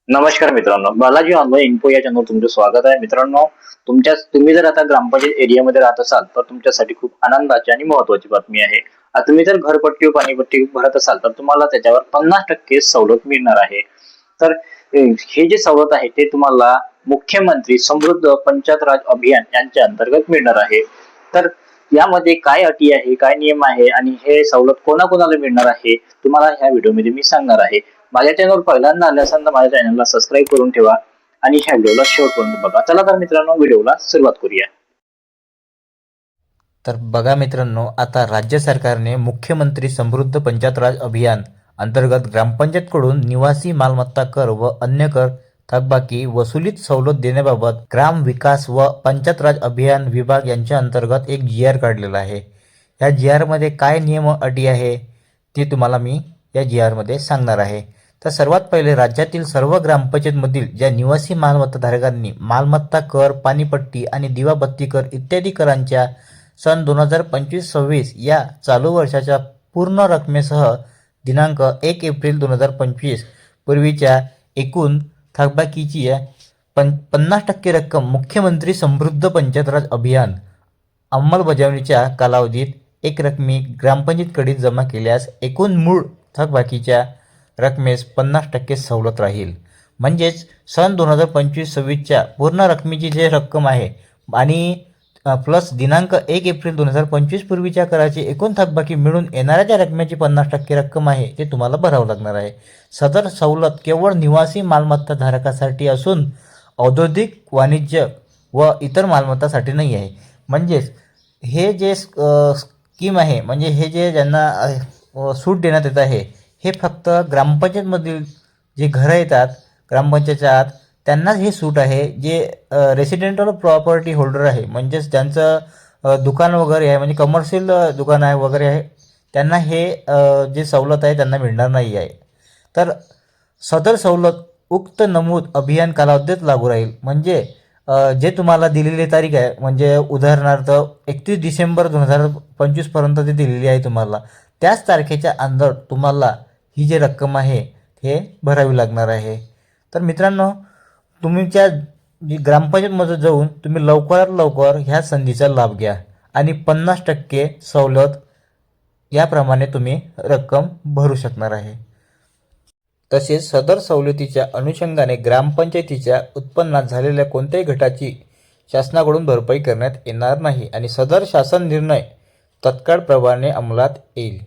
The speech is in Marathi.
नमस्कार मित्रांनो, बालाजी ऑनलाईन इन्फो या चॅनलवर तुमचं स्वागत आहे. मित्रांनो, तुम्ही जर आता ग्रामपंचायत एरियामध्ये राहत असाल तर तुमच्यासाठी खूप आनंदाची आणि महत्त्वाची बातमी आहे. तुम्ही जर घरपट्टी व पाणीपट्टी भरत असाल तर तुम्हाला त्याच्यावर 50% सवलत मिळणार आहे. तर हे जे सवलत आहे ते तुम्हाला मुख्यमंत्री समृद्ध पंचायत राज अभियान यांच्या अंतर्गत मिळणार आहे. तर यामध्ये काय अटी आहे, काय नियम आहे आणि हे सवलत कोणाकोणाला मिळणार आहे तुम्हाला ह्या व्हिडिओमध्ये मी सांगणार आहे. माझ्या चॅनलवर पहिल्यांदा आले असाल तर माझ्या चॅनलला सबस्क्राईब करून ठेवा आणि ह्या व्हिडिओला शेवटपर्यंत बघा. चला तर मित्रांनो, व्हिडिओला सुरुवात करूया. तर बघा मित्रांनो, आता राज्य सरकारने मुख्यमंत्री समृद्ध पंचायत राज अभियान अंतर्गत ग्रामपंचायतकडून निवासी मालमत्ता कर व अन्य कर थकबाकी वसुलीत सवलत देण्याबाबत ग्राम विकास व पंचायत राज अभियान विभाग यांच्या अंतर्गत एक GR काढलेला आहे. या GR मध्ये काय नियम अटी आहे ते तुम्हाला मी या GR मध्ये सांगणार आहे. तर सर्वात पहिले राज्यातील सर्व ग्रामपंचायतमधील ज्या निवासी मालमत्ता धारकांनी मालमत्ता कर, पाणीपट्टी आणि दिवाबत्ती कर इत्यादी करांच्या सन 2025-26 या चालू वर्षाच्या पूर्ण रकमेसह दिनांक 1 एप्रिल 2025 पूर्वीच्या एकूण थकबाकीची 50% रक्कम मुख्यमंत्री समृद्ध पंचायत राज अभियान अंमलबजावणीच्या कालावधीत एक रकमी ग्रामपंचायतीकडे जमा केल्यास एकूण मूळ थकबाकीच्या रकमेस 50% सवलत राहील. म्हणजेच सन 2025-26च्या पूर्ण रकमेची जी रक्कम आहे आणि प्लस दिनांक 1 एप्रिल 2025 पूर्वीच्या कराची एकूण थकबाकी मिळून येणाऱ्या ज्या रकमेची 50% रक्कम आहे ते तुम्हाला भरावं लागणार आहे. सदर सवलत केवळ निवासी मालमत्ता धारकासाठी असून औद्योगिक, वाणिज्य व इतर मालमत्तासाठी नाही आहे. म्हणजेच हे जे स्कीम आहे, म्हणजे हे जे ज्यांना सूट देण्यात येत आहे हे फक्त ग्रामपंचायतमधील जे घरं येतात ग्रामपंचायतच्या आत त्यांनाच हे सूट आहे. जे रेसिडेंटल प्रॉपर्टी होल्डर आहे, म्हणजेच ज्यांचं दुकान वगैरे आहे, म्हणजे कमर्शियल दुकान आहे वगैरे आहे, त्यांना हे जे सवलत आहे त्यांना मिळणार नाही आहे. तर सदर सवलत उक्त नमूद अभियान कालावधीत लागू राहील. म्हणजे जे तुम्हाला दिलेली तारीख आहे, म्हणजे उदाहरणार्थ 31 डिसेंबर 2025 पर्यंत ती दिलेली आहे तुम्हाला, त्याच तारखेच्या अंदर तुम्हाला ही जी रक्कम आहे हे भरावी लागणार आहे. तर मित्रांनो, तुमच्या जी ग्रामपंचायतमध्ये जाऊन तुम्ही लवकरात लवकर ह्या संधीचा लाभ घ्या आणि 50% सवलत याप्रमाणे तुम्ही रक्कम भरू शकणार आहे. तसेच सदर सवलतीच्या अनुषंगाने ग्रामपंचायतीच्या उत्पन्नात झालेल्या कोणत्याही घटाची शासनाकडून भरपाई करण्यात येणार नाही आणि सदर शासन निर्णय तत्काळ प्रभावाने अंमलात येईल.